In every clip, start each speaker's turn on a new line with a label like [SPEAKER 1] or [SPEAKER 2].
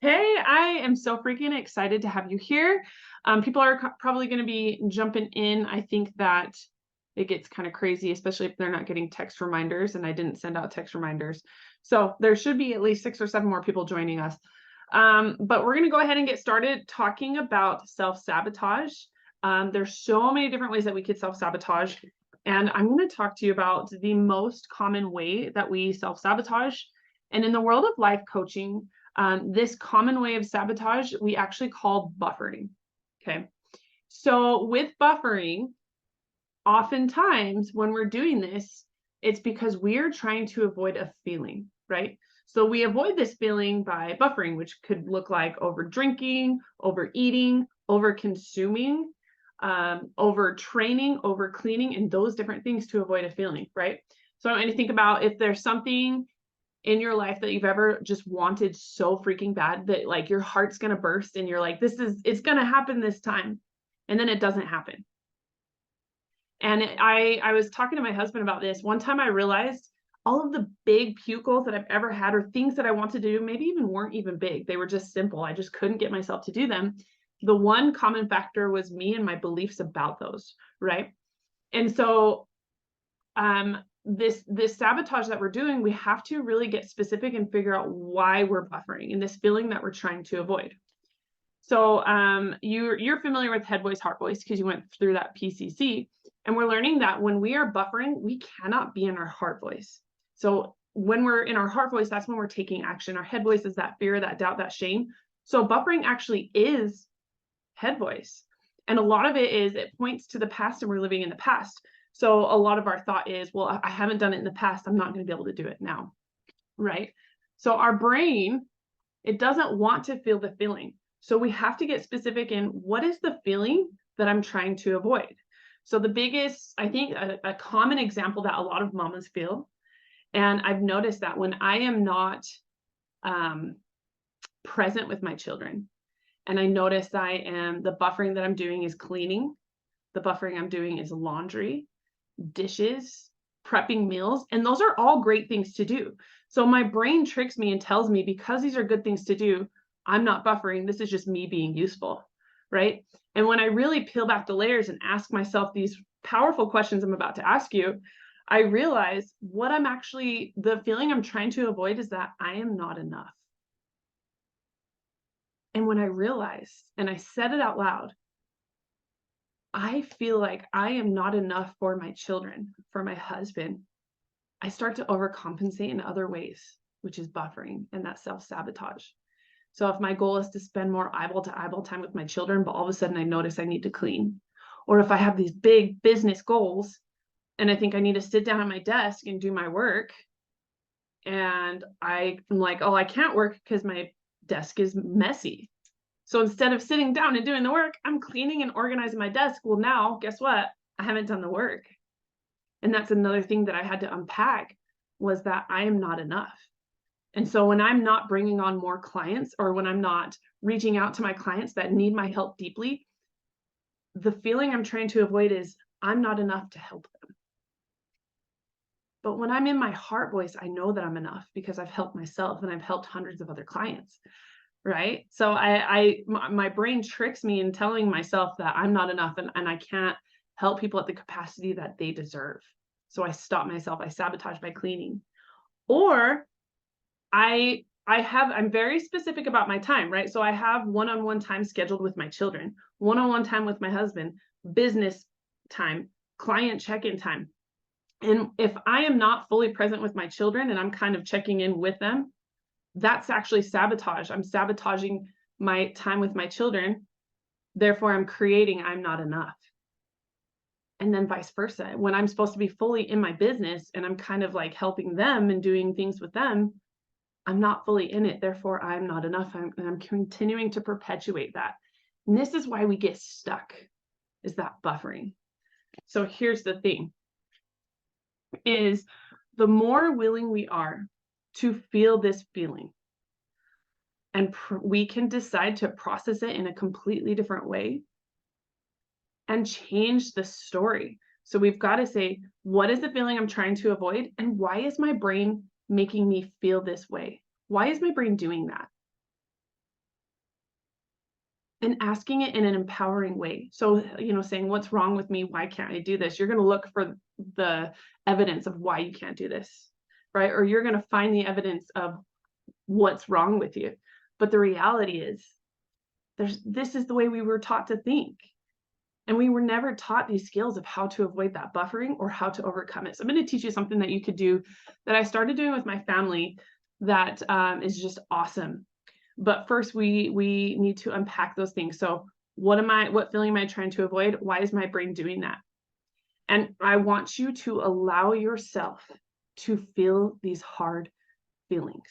[SPEAKER 1] Hey, I am so freaking excited to have you here. People are probably going to be jumping in. I think that it gets kind of crazy, especially if they're not getting text reminders, and I didn't send out text reminders. So there should be at least 6 or 7 more people joining us. But we're going to go ahead and get started talking about self-sabotage. There's so many different ways that we could self-sabotage, and I'm going to talk to you about the most common way that we self-sabotage. And in the world of life coaching, this common way of sabotage we actually call buffering. Okay. So with buffering, oftentimes when we're doing this, it's because we're trying to avoid a feeling, right? So we avoid this feeling by buffering, which could look like over drinking, overeating, over consuming, over training, over cleaning, and those different things to avoid a feeling, right? So I want you to think about if there's something in your life that you've ever just wanted so freaking bad that like your heart's going to burst and you're like, it's going to happen this time. And then it doesn't happen. And I was talking to my husband about this. One time I realized all of the big puke goals that I've ever had or things that I wanted to do, maybe even weren't even big. They were just simple. I just couldn't get myself to do them. The one common factor was me and my beliefs about those, right? And so this sabotage that we're doing, we have to really get specific and figure out why we're buffering and this feeling that we're trying to avoid. So you're familiar with head voice, heart voice, because you went through that PCC. And we're learning that when we are buffering, we cannot be in our heart voice. So when we're in our heart voice, that's when we're taking action. Our head voice is that fear, that doubt, that shame. So buffering actually is head voice. And a lot of it is it points to the past and we're living in the past. So a lot of our thought is, well, I haven't done it in the past. I'm not going to be able to do it now. Right. So our brain, it doesn't want to feel the feeling. So we have to get specific in what is the feeling that I'm trying to avoid. So the biggest, I think a common example that a lot of mamas feel, and I've noticed that when I am not present with my children, and I notice the buffering that I'm doing is cleaning, the buffering I'm doing is laundry, dishes, prepping meals, and those are all great things to do. So my brain tricks me and tells me because these are good things to do, I'm not buffering. This is just me being useful, right? And when I really peel back the layers and ask myself these powerful questions I'm about to ask you, I realize the feeling I'm trying to avoid is that I am not enough. And when I realized and I said it out loud, I feel like I am not enough for my children, for my husband. I start to overcompensate in other ways, which is buffering and that self-sabotage. So if my goal is to spend more eyeball to eyeball time with my children, but all of a sudden I notice I need to clean, or if I have these big business goals and I think I need to sit down at my desk and do my work, and I'm like, oh, I can't work because my desk is messy. So instead of sitting down and doing the work, I'm cleaning and organizing my desk. Well, now guess what? I haven't done the work. And that's another thing that I had to unpack was that I am not enough. And so when I'm not bringing on more clients or when I'm not reaching out to my clients that need my help deeply, the feeling I'm trying to avoid is I'm not enough to help them. But when I'm in my heart voice, I know that I'm enough because I've helped myself and I've helped hundreds of other clients. Right. So my brain tricks me in telling myself that I'm not enough and I can't help people at the capacity that they deserve. So I stop myself, I sabotage by cleaning. Or I'm very specific about my time, right? So I have one-on-one time scheduled with my children, one-on-one time with my husband, business time, client check-in time. And if I am not fully present with my children and I'm kind of checking in with them, that's actually sabotage. I'm sabotaging my time with my children. Therefore, I'm not enough. And then vice versa. When I'm supposed to be fully in my business and I'm kind of like helping them and doing things with them, I'm not fully in it. Therefore, I'm not enough. I'm continuing to perpetuate that. And this is why we get stuck, is that buffering. So here's the thing, is the more willing we are to feel this feeling, and we can decide to process it in a completely different way and change the story. So we've got to say, what is the feeling I'm trying to avoid? And why is my brain making me feel this way? Why is my brain doing that? and asking it in an empowering way. So, saying, what's wrong with me? Why can't I do this? You're going to look for the evidence of why you can't do this, right? Or you're going to find the evidence of what's wrong with you. But the reality is, this is the way we were taught to think. And we were never taught these skills of how to avoid that buffering or how to overcome it. So I'm going to teach you something that you could do that I started doing with my family that is just awesome. But first, we need to unpack those things. So what feeling am I trying to avoid? Why is my brain doing that? And I want you to allow yourself to feel these hard feelings,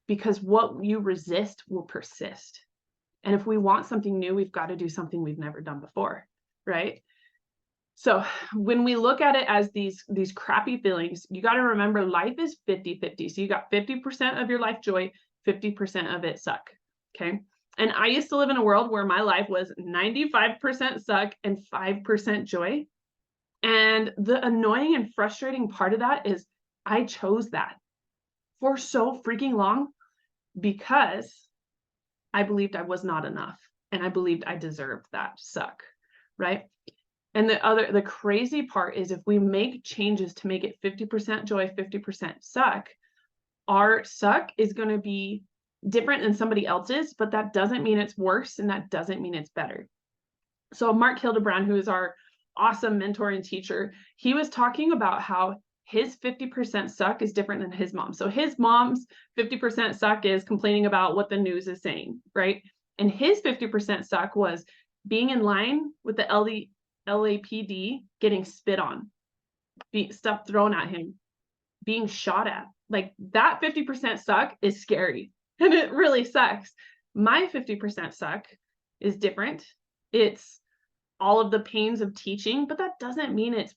[SPEAKER 1] because what you resist will persist. And if we want something new, we've got to do something we've never done before, right? So when we look at it as these crappy feelings, you got to remember life is 50-50. So you got 50% of your life joy, 50% of it suck, okay? And I used to live in a world where my life was 95% suck and 5% joy. And the annoying and frustrating part of that is I chose that for so freaking long because I believed I was not enough, and I believed I deserved that suck, right? And the crazy part is if we make changes to make it 50% joy, 50% suck, our suck is going to be different than somebody else's, but that doesn't mean it's worse, and that doesn't mean it's better. So Mark Hildebrand, who is our awesome mentor and teacher, he was talking about how his 50% suck is different than his mom. So his mom's 50% suck is complaining about what the news is saying, right? And his 50% suck was being in line with the LAPD, getting spit on, stuff thrown at him, being shot at. Like that 50% suck is scary, and it really sucks. My 50% suck is different. It's all of the pains of teaching, but that doesn't mean it's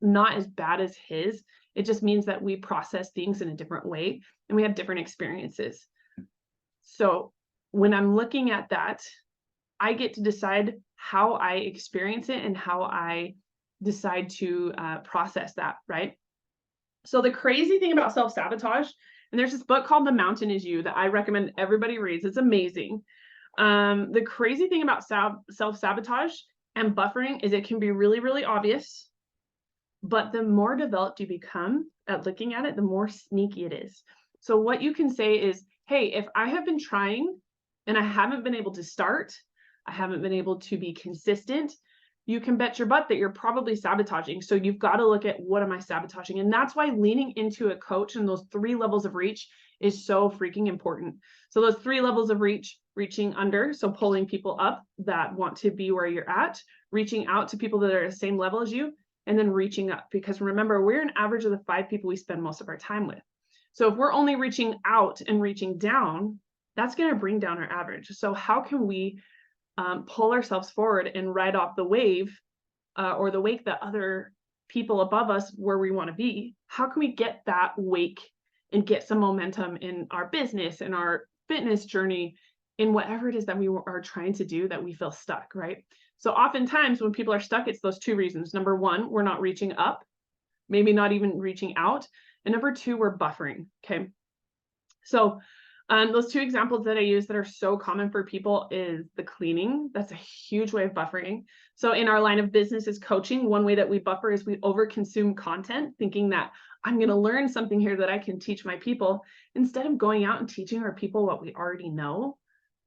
[SPEAKER 1] not as bad as his. It just means that we process things in a different way and we have different experiences. So when I'm looking at that, I get to decide how I experience it and how I decide to process that, right? So the crazy thing about self-sabotage, and there's this book called The Mountain Is You that I recommend everybody reads. It's amazing. The crazy thing about self-sabotage and buffering is it can be really, really obvious. But the more developed you become at looking at it, the more sneaky it is. So what you can say is, hey, if I have been trying and I haven't been able to start, I haven't been able to be consistent, you can bet your butt that you're probably sabotaging. So you've got to look at, what am I sabotaging? And that's why leaning into a coach and those 3 levels of reach is so freaking important. So those 3 levels of reach: reaching under, so pulling people up that want to be where you're at, reaching out to people that are at the same level as you, and then reaching up. Because remember, we're an average of the 5 people we spend most of our time with. So if we're only reaching out and reaching down, that's going to bring down our average. So how can we pull ourselves forward and ride off the wave or the wake that other people above us where we want to be? How can we get that wake and get some momentum in our business, in our fitness journey, in whatever it is that we are trying to do that we feel stuck, right? So oftentimes when people are stuck, it's those 2 reasons. Number 1, we're not reaching up, maybe not even reaching out. And number 2, we're buffering, okay? So those 2 examples that I use that are so common for people is the cleaning. That's a huge way of buffering. So in our line of business is coaching. One way that we buffer is we overconsume content, thinking that I'm going to learn something here that I can teach my people, instead of going out and teaching our people what we already know,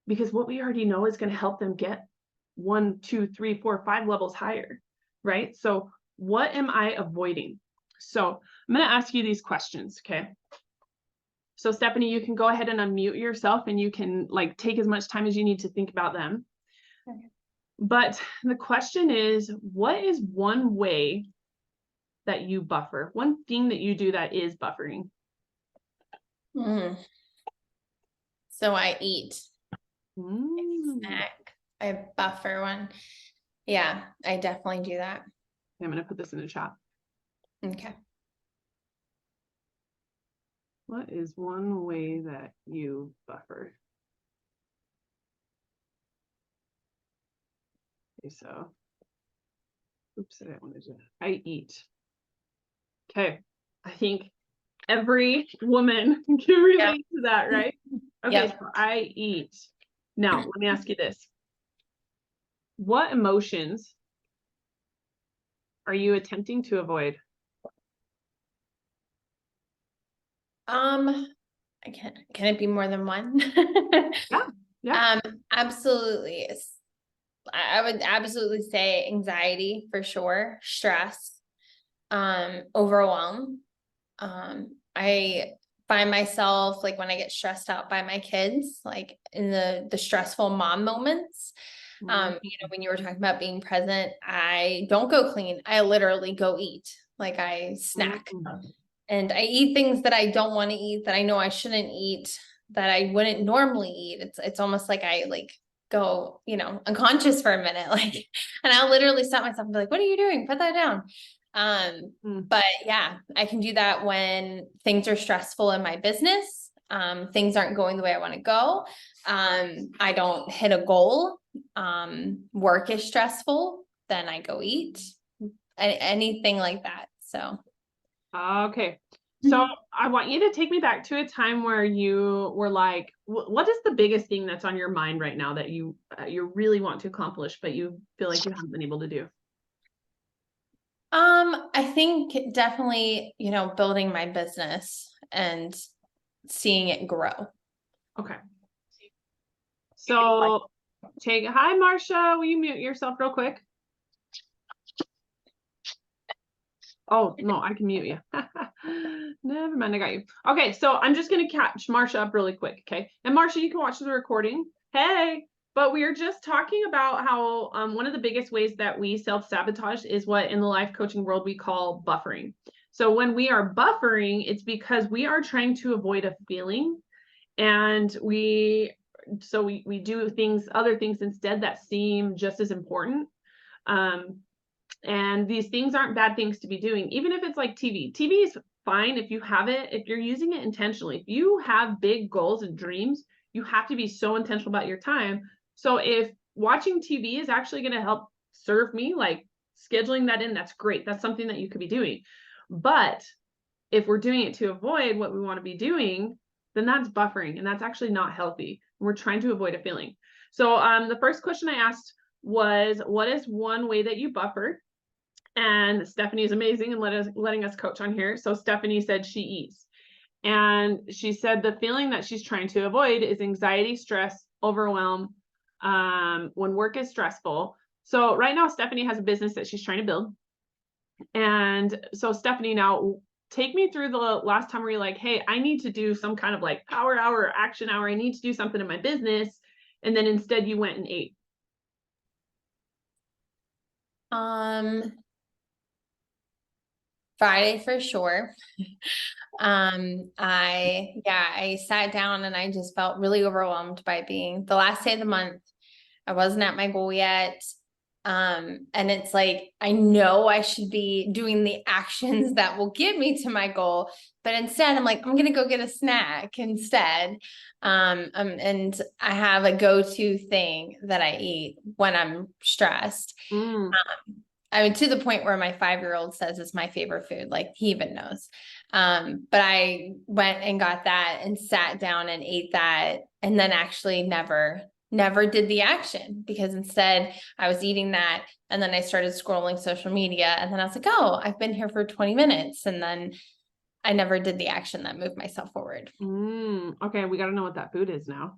[SPEAKER 1] because what we already know is going to help them get 1, 2, 3, 4, 5 levels higher, right? So what am I avoiding? So I'm going to ask you these questions, okay? So Stephanie, you can go ahead and unmute yourself and you can take as much time as you need to think about them. Okay. But the question is, what is one way that you buffer? One thing that you do that is buffering?
[SPEAKER 2] So I eat. Snack. I buffer one. Yeah, I definitely do that.
[SPEAKER 1] I'm going to put this in the chat.
[SPEAKER 2] Okay.
[SPEAKER 1] What is one way that you buffer? Okay, so, oops, I didn't want to do that. I eat. Okay, I think every woman can relate to that, right? Okay, so I eat. Now, let me ask you this. What emotions are you attempting to avoid?
[SPEAKER 2] Can it be more than one?
[SPEAKER 1] Yeah. Yeah.
[SPEAKER 2] Absolutely. I would absolutely say anxiety for sure, stress, overwhelm. I find myself like when I get stressed out by my kids, like in the stressful mom moments. When you were talking about being present, I don't go clean. I literally go eat. Like I snack. And I eat things that I don't want to eat, that I know I shouldn't eat, that I wouldn't normally eat. It's almost like I like go, unconscious for a minute. Like, and I'll literally stop myself and be like, what are you doing? Put that down. But yeah, I can do that when things are stressful in my business. Things aren't going the way I want to go. I don't hit a goal. Work is stressful, then I go eat. Anything like that. So
[SPEAKER 1] Okay. So I want you to take me back to a time where you were like, what is the biggest thing that's on your mind right now that you really want to accomplish, but you feel like you haven't been able to do?
[SPEAKER 2] I think definitely, building my business and seeing it grow.
[SPEAKER 1] Okay. So hi, Marcia, will you mute yourself real quick? Oh, no, I can mute you. Never mind, I got you. Okay, so I'm just going to catch Marcia up really quick, okay? And Marcia, you can watch the recording. Hey, but we are just talking about how one of the biggest ways that we self-sabotage is what in the life coaching world we call buffering. So when we are buffering, it's because we are trying to avoid a feeling, and we do other things instead that seem just as important. And these things aren't bad things to be doing, even if it's like TV. TV is fine if you have it, if you're using it intentionally. If you have big goals and dreams, you have to be so intentional about your time. So if watching TV is actually going to help serve me, like scheduling that in, that's great. That's something that you could be doing. But if we're doing it to avoid what we want to be doing, then that's buffering, and that's actually not healthy. We're trying to avoid a feeling. So the first question I asked was, what is one way that you buffer? And Stephanie is amazing and letting us coach on here. So Stephanie said she eats. And she said the feeling that she's trying to avoid is anxiety, stress, overwhelm, when work is stressful. So right now, Stephanie has a business that she's trying to build. And so Stephanie, now take me through the last time where you're like, hey, I need to do some kind of like power hour, action hour. I need to do something in my business. And then instead you went and ate.
[SPEAKER 2] Friday for sure. I sat down and I just felt really overwhelmed by being the last day of the month. I wasn't at my goal yet. And it's like, I know I should be doing the actions that will get me to my goal, but instead I'm like, I'm going to go get a snack instead. And I have a go-to thing that I eat when I'm stressed. I mean, to the point where my 5-year-old says it's my favorite food, like he even knows. But I went and got that and sat down and ate that, and then actually never did the action, because instead I was eating that and then I started scrolling social media, and then I was like, oh, I've been here for 20 minutes. And then I never did the action that moved myself forward.
[SPEAKER 1] Okay, we got to know what that food is now.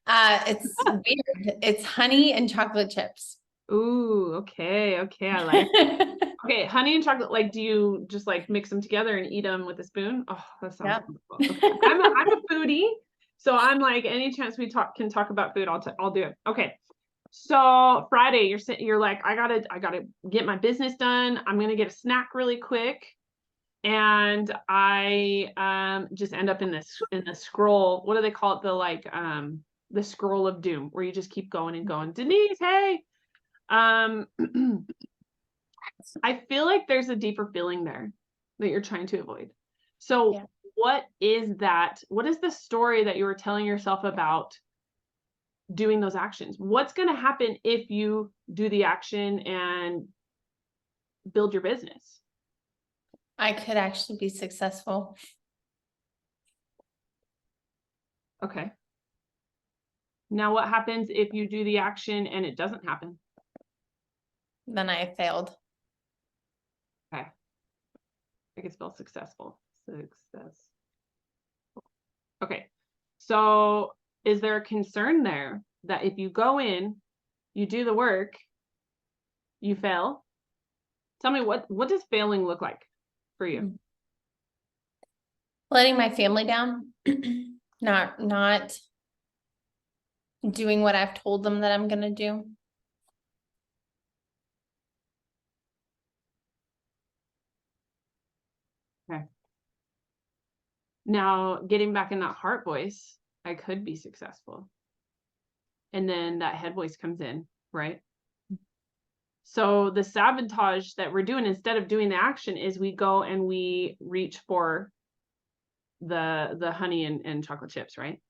[SPEAKER 2] It's weird. It's honey and chocolate chips.
[SPEAKER 1] Ooh, okay, I like it. Okay, honey and chocolate, like, do you just like mix them together and eat them with a spoon? Oh, that sounds wonderful. Okay. I'm a foodie, so I'm like, any chance we can talk about food, I'll do it. Okay. So Friday, you're like, I gotta get my business done. I'm gonna get a snack really quick. And I just end up in the scroll. What do they call it? The scroll of doom, where you just keep going and going. Denise, hey. I feel like there's a deeper feeling there that you're trying to avoid. So
[SPEAKER 2] Yeah.
[SPEAKER 1] what is that? What is the story that you were telling yourself about doing those actions? What's going to happen if you do the action and build your business?
[SPEAKER 2] I could actually be successful.
[SPEAKER 1] Okay. Now what happens if you do the action and it doesn't happen?
[SPEAKER 2] then I failed.
[SPEAKER 1] Okay. I can spell successful. Success. Okay. So is there a concern there that if you go in, you do the work, you fail? Tell me what does failing look like for you?
[SPEAKER 2] Letting my family down, not doing what I've told them that I'm gonna do.
[SPEAKER 1] Okay. Now, getting back in that heart voice, I could be successful. And then that head voice comes in, right? So the sabotage that we're doing instead of doing the action is we go and we reach for the honey and chocolate chips, right?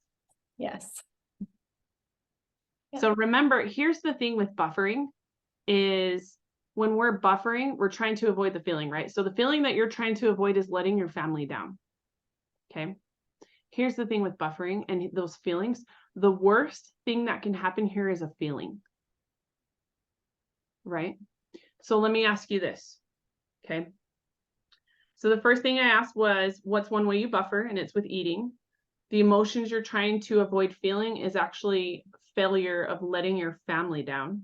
[SPEAKER 2] Yes.
[SPEAKER 1] So remember, here's the thing with buffering is when we're buffering, we're trying to avoid the feeling, right? So the feeling that you're trying to avoid is letting your family down. Okay. Here's the thing with buffering and those feelings. The worst thing that can happen here is a feeling, right? So let me ask you this. Okay. So the first thing I asked was, what's one way you buffer? And it's with eating. The emotions you're trying to avoid feeling is actually failure of letting your family down.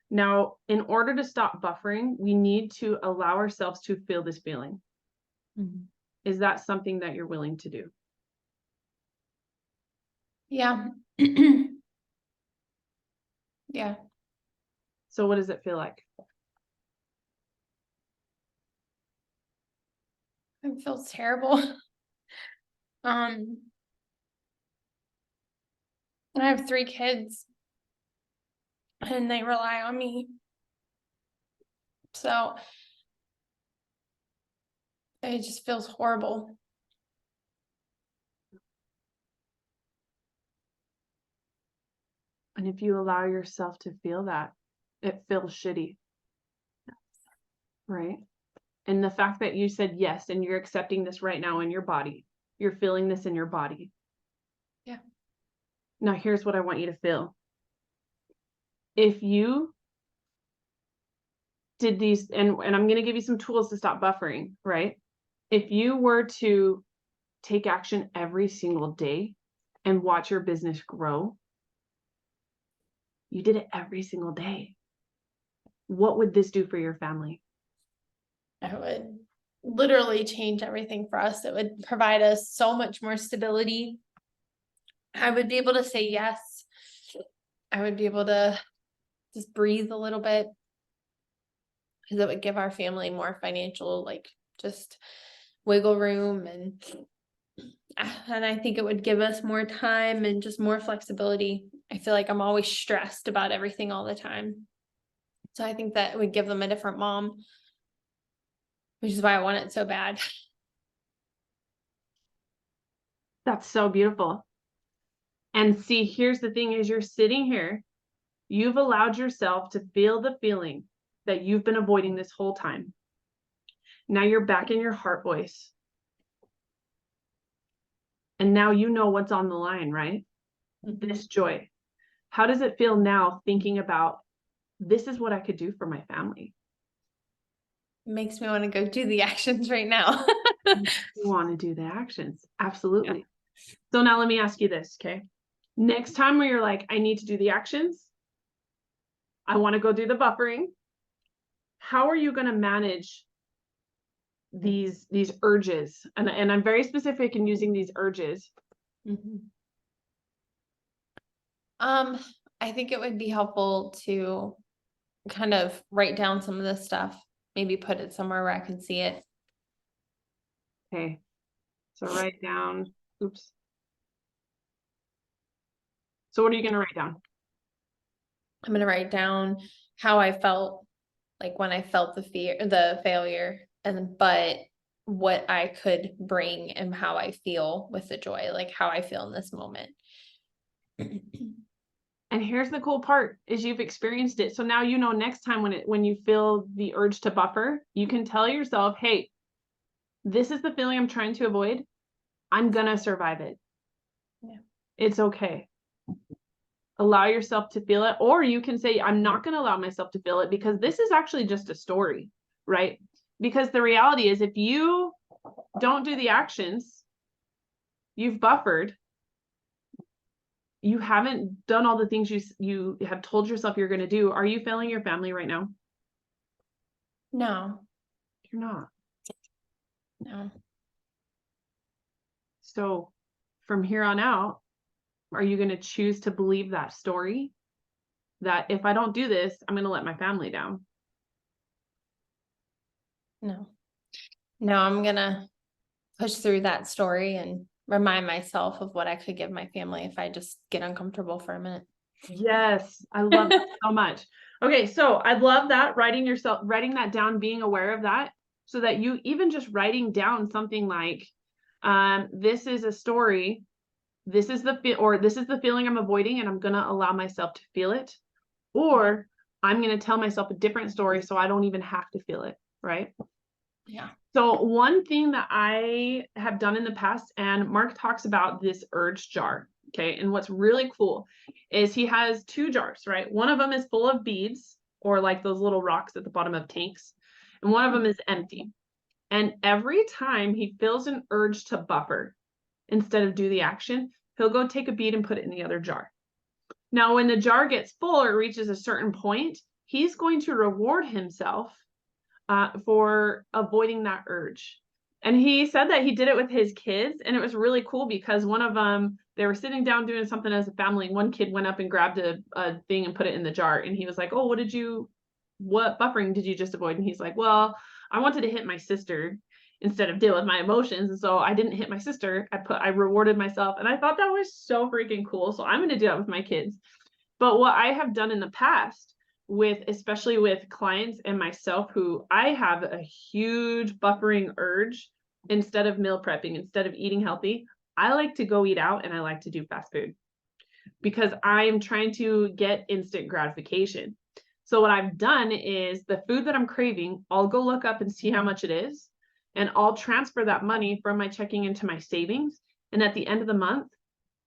[SPEAKER 1] Now, in order to stop buffering, we need to allow ourselves to feel this feeling.
[SPEAKER 2] Mm-hmm.
[SPEAKER 1] Is that something that you're willing to do?
[SPEAKER 2] Yeah. Yeah.
[SPEAKER 1] So what does it feel like?
[SPEAKER 2] It feels terrible. I have 3 kids and they rely on me. So it just feels horrible.
[SPEAKER 1] And if you allow yourself to feel that, it feels shitty, right? And the fact that you said yes, and you're accepting this right now in your body, you're feeling this in your body.
[SPEAKER 2] Yeah.
[SPEAKER 1] Now, here's what I want you to feel. If you did these, and I'm going to give you some tools to stop buffering, right? If you were to take action every single day and watch your business grow, you did it every single day. What would this do for your family?
[SPEAKER 2] It would literally change everything for us. It would provide us so much more stability. I would be able to say yes. I would be able to just breathe a little bit because it would give our family more financial, like just wiggle room and I think it would give us more time and just more flexibility. I feel like I'm always stressed about everything all the time. So I think that would give them a different mom, which is why I want it so bad.
[SPEAKER 1] That's so beautiful. And see, here's the thing is you're sitting here, you've allowed yourself to feel the feeling that you've been avoiding this whole time. Now you're back in your heart voice. And now you know what's on the line, right? This joy. How does it feel now thinking about this is what I could do for my family?
[SPEAKER 2] It makes me want to go do the actions right now.
[SPEAKER 1] You want to do the actions. Absolutely. Yeah. So now let me ask you this, okay? Next time where you're like, I need to do the actions, I want to go do the buffering. How are you going to manage these urges? And I'm very specific in using these urges.
[SPEAKER 2] Mm-hmm. I think it would be helpful to kind of write down some of this stuff, maybe put it somewhere where I can see it.
[SPEAKER 1] Okay. So write down, oops. So what are you going to write down?
[SPEAKER 2] I'm going to write down how I felt like when I felt the failure, but what I could bring and how I feel with the joy, like how I feel in this moment.
[SPEAKER 1] And here's the cool part is you've experienced it. So now you know next time when you feel the urge to buffer, you can tell yourself, hey, this is the feeling I'm trying to avoid. I'm gonna survive it.
[SPEAKER 2] Yeah.
[SPEAKER 1] It's okay. Allow yourself to feel it. Or you can say, I'm not going to allow myself to feel it because this is actually just a story, right? Because the reality is, if you don't do the actions, you've buffered, you haven't done all the things you have told yourself you're going to do. Are you failing your family right now?
[SPEAKER 2] No,
[SPEAKER 1] You're not.
[SPEAKER 2] no.
[SPEAKER 1] So from here on out, are you going to choose to believe that story? That if I don't do this, I'm going to let my family down?
[SPEAKER 2] No. No, I'm gonna push through that story and remind myself of what I could give my family if I just get uncomfortable for a minute.
[SPEAKER 1] Yes, I love that so much. Okay, so I love that writing that down, being aware of that, so that you even just writing down something like, this is a story, this is the feeling I'm avoiding, and I'm gonna allow myself to feel it, or I'm gonna tell myself a different story so I don't even have to feel it, right?
[SPEAKER 2] Yeah.
[SPEAKER 1] So one thing that I have done in the past, and Mark talks about this urge jar, okay? And what's really cool is he has 2 jars, right? One of them is full of beads, or like those little rocks at the bottom of tanks, and one of them is empty. And every time he feels an urge to buffer instead of do the action, he'll go take a bead and put it in the other jar. Now, when the jar gets full or reaches a certain point, he's going to reward himself for avoiding that urge. And he said that he did it with his kids, and it was really cool because one of them, they were sitting down doing something as a family, and one kid went up and grabbed a thing and put it in the jar, and he was like, oh, what buffering did you just avoid? And he's like, well, I wanted to hit my sister instead of deal with my emotions, and so I didn't hit my sister. I rewarded myself, and I thought that was so freaking cool. So I'm going to do that with my kids. But what I have done in the past, especially with clients and myself, who I have a huge buffering urge, instead of meal prepping, instead of eating healthy, I like to go eat out and I like to do fast food because I'm trying to get instant gratification. So what I've done is, the food that I'm craving, I'll go look up and see how much it is, and I'll transfer that money from my checking into my savings. And at the end of the month,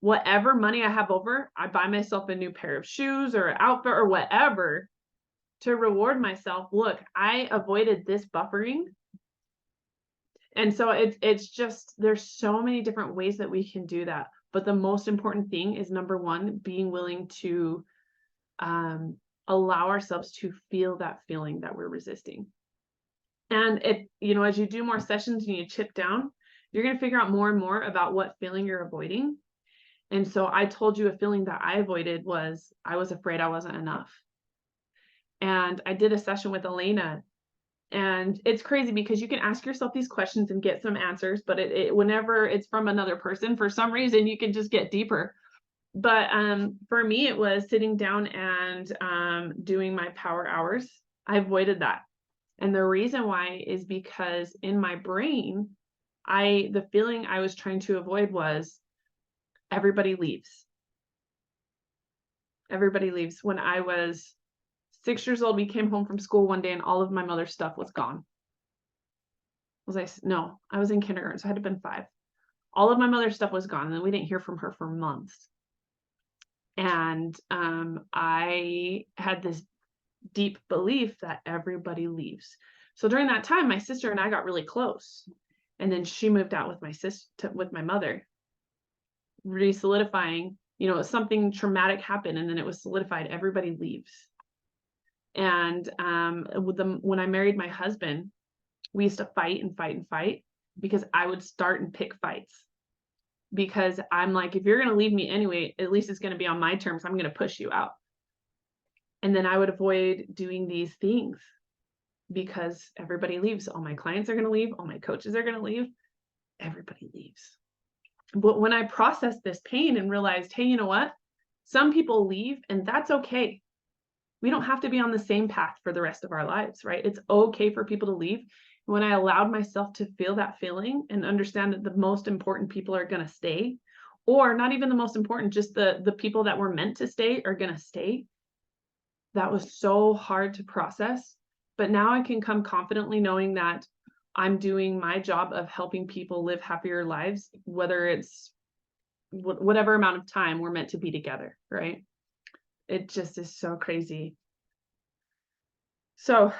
[SPEAKER 1] whatever money I have over, I buy myself a new pair of shoes or outfit or whatever to reward myself. Look, I avoided this buffering. And so it's just, there's so many different ways that we can do that. But the most important thing is, number one, being willing to allow ourselves to feel that feeling that we're resisting. And as you do more sessions and you chip down, you're going to figure out more and more about what feeling you're avoiding. And so I told you a feeling that I avoided was, I was afraid I wasn't enough. And I did a session with Elena, and it's crazy because you can ask yourself these questions and get some answers, but whenever it's from another person, for some reason, you can just get deeper. But for me, it was sitting down and doing my power hours. I avoided that. And the reason why is because in my brain, the feeling I was trying to avoid was, everybody leaves. Everybody leaves. When I was 6 years old, we came home from school one day and all of my mother's stuff was gone. No, I was in kindergarten, so I had to have been 5. All of my mother's stuff was gone, and then we didn't hear from her for months. And I had this deep belief that everybody leaves. So during that time, my sister and I got really close. And then she moved out with my mother, re-solidifying, something traumatic happened, and then it was solidified, everybody leaves. And when I married my husband, we used to fight and fight and fight because I would start and pick fights, because I'm like, if you're going to leave me anyway, at least it's going to be on my terms. I'm going to push you out. And then I would avoid doing these things because everybody leaves. All my clients are going to leave. All my coaches are going to leave. Everybody leaves. But when I processed this pain and realized, hey, you know what? Some people leave, and that's okay. We don't have to be on the same path for the rest of our lives, right? It's okay for people to leave. When I allowed myself to feel that feeling and understand that the most important people are going to stay, or not even the most important, just the people that were meant to stay are going to stay. That was so hard to process. But now I can come confidently knowing that I'm doing my job of helping people live happier lives, whether it's whatever amount of time we're meant to be together, right? It just is so crazy. So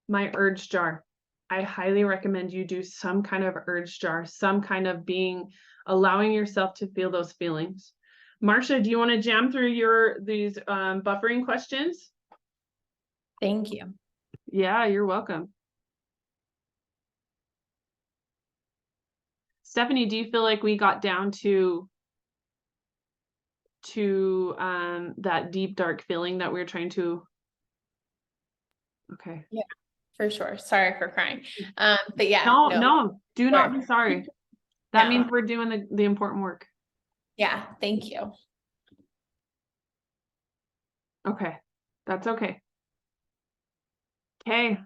[SPEAKER 1] my urge jar. I highly recommend you do some kind of urge jar, some kind of allowing yourself to feel those feelings. Marcia, do you want to jam through these buffering questions?
[SPEAKER 2] Thank you.
[SPEAKER 1] Yeah, you're welcome. Stephanie, do you feel like we got down to that deep, dark feeling that we were trying to? Okay.
[SPEAKER 2] Yeah, for sure. Sorry for crying. But yeah,
[SPEAKER 1] No, do not be sorry. That means we're doing the important work.
[SPEAKER 2] Yeah, thank you.
[SPEAKER 1] Okay, that's okay. Okay,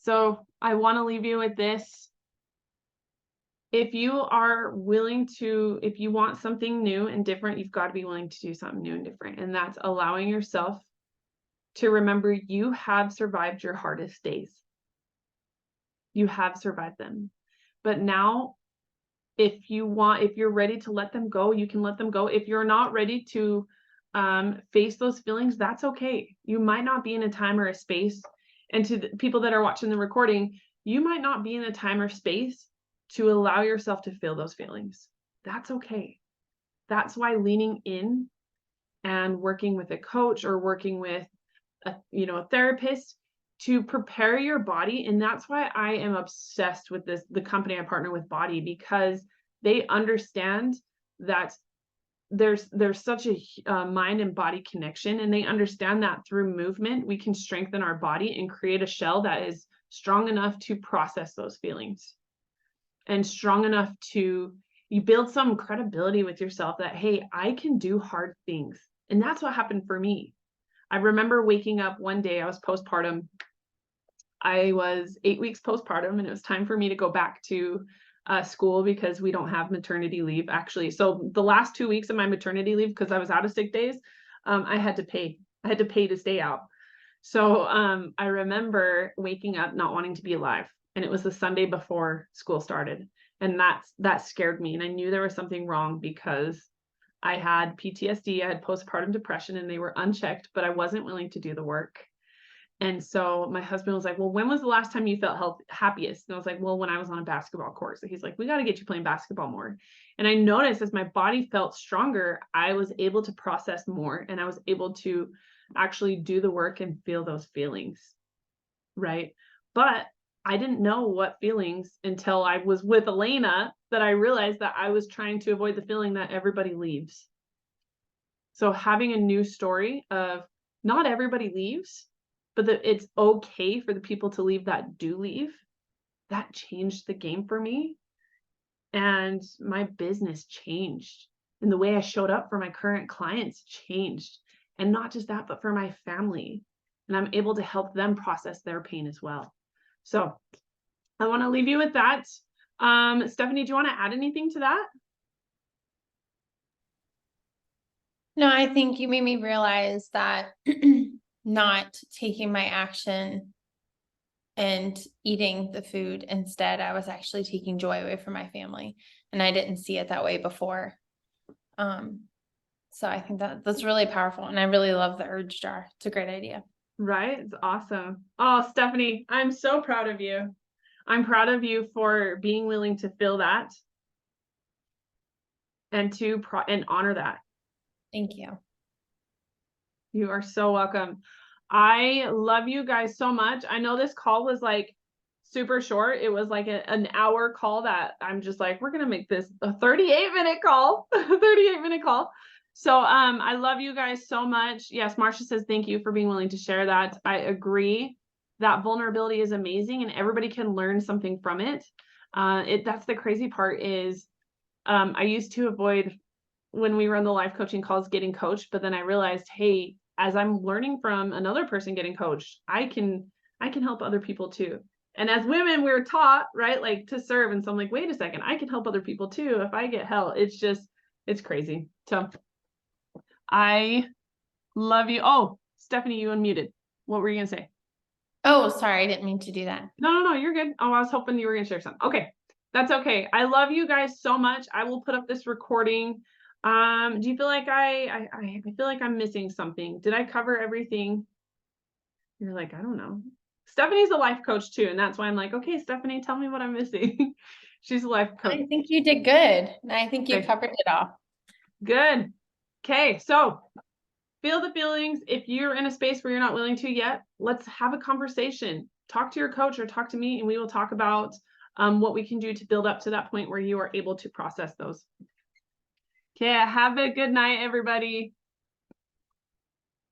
[SPEAKER 1] so I want to leave you with this. If you want something new and different, you've got to be willing to do something new and different. And that's allowing yourself to remember you have survived your hardest days. You have survived them. But now, if you're ready to let them go, you can let them go. If you're not ready to face those feelings, that's okay. You might not be in a time or a space. And to the people that are watching the recording, you might not be in a time or space to allow yourself to feel those feelings. That's okay. That's why leaning in and working with a coach or working with a therapist to prepare your body. And that's why I am obsessed with the company I partner with, Body, because they understand that there's such a mind and body connection, and they understand that through movement we can strengthen our body and create a shell that is strong enough to process those feelings, and strong enough to you build some credibility with yourself that, hey, I can do hard things. And that's what happened for me. I remember waking up one day, I was postpartum. I was 8 weeks postpartum, and it was time for me to go back to school because we don't have maternity leave, actually. So the last 2 weeks of my maternity leave, because I was out of sick days, I had to pay. I had to pay to stay out. So I remember waking up not wanting to be alive, and it was the Sunday before school started, and that scared me, and I knew there was something wrong because I had PTSD, I had postpartum depression, and they were unchecked, but I wasn't willing to do the work. And so my husband was like, well, when was the last time you felt happiest? And I was like, well, when I was on a basketball court. So he's like, we got to get you playing basketball more. And I noticed as my body felt stronger, I was able to process more, and I was able to actually do the work and feel those feelings. Right. But I didn't know what feelings until I was with Elena, that I realized that I was trying to avoid the feeling that everybody leaves. So having a new story of not everybody leaves, but that it's okay for the people to leave that do leave, that changed the game for me. And my business changed. And the way I showed up for my current clients changed. And not just that, but for my family. And I'm able to help them process their pain as well. So I want to leave you with that. Stephanie, do you want to add anything to that?
[SPEAKER 2] No, I think you made me realize that not taking my action and eating the food instead, I was actually taking joy away from my family, and I didn't see it that way before. So I think that's really powerful, and I really love the urge jar. It's a great idea.
[SPEAKER 1] Right? It's awesome. Oh, Stephanie, I'm so proud of you. I'm proud of you for being willing to feel that and and honor that.
[SPEAKER 2] Thank you.
[SPEAKER 1] You are so welcome. I love you guys so much. I know this call was like super short. It was like an hour call that I'm just like, we're going to make this a 38-minute call, 38-minute call. So I love you guys so much. Yes, Marcia says, thank you for being willing to share that. I agree that vulnerability is amazing and everybody can learn something from it. That's the crazy part is I used to avoid, when we run the life coaching calls, getting coached, but then I realized, hey, as I'm learning from another person getting coached, I can help other people too. And as women, we're taught, right, like to serve. And so I'm like, wait a second, I can help other people too if I get help. It's crazy. So I love you. Oh, Stephanie, you unmuted. What were you gonna say?
[SPEAKER 2] Oh, sorry, I didn't mean to do that.
[SPEAKER 1] No, you're good. Oh, I was hoping you were gonna share something. Okay, that's okay. I love you guys so much. I will put up this recording Do you feel like I feel like I'm missing something? Did I cover everything? You're like, I don't know. Stephanie's a life coach too, and that's why I'm like, okay, Stephanie, tell me what I'm missing. She's a life coach.
[SPEAKER 2] I think you did good. I think you
[SPEAKER 1] Okay,
[SPEAKER 2] covered it all.
[SPEAKER 1] good. Okay, so feel the feelings. If you're in a space where you're not willing to yet, let's have a conversation. Talk to your coach or talk to me, and we will talk about what we can do to build up to that point where you are able to process those. Okay, have a good night, everybody.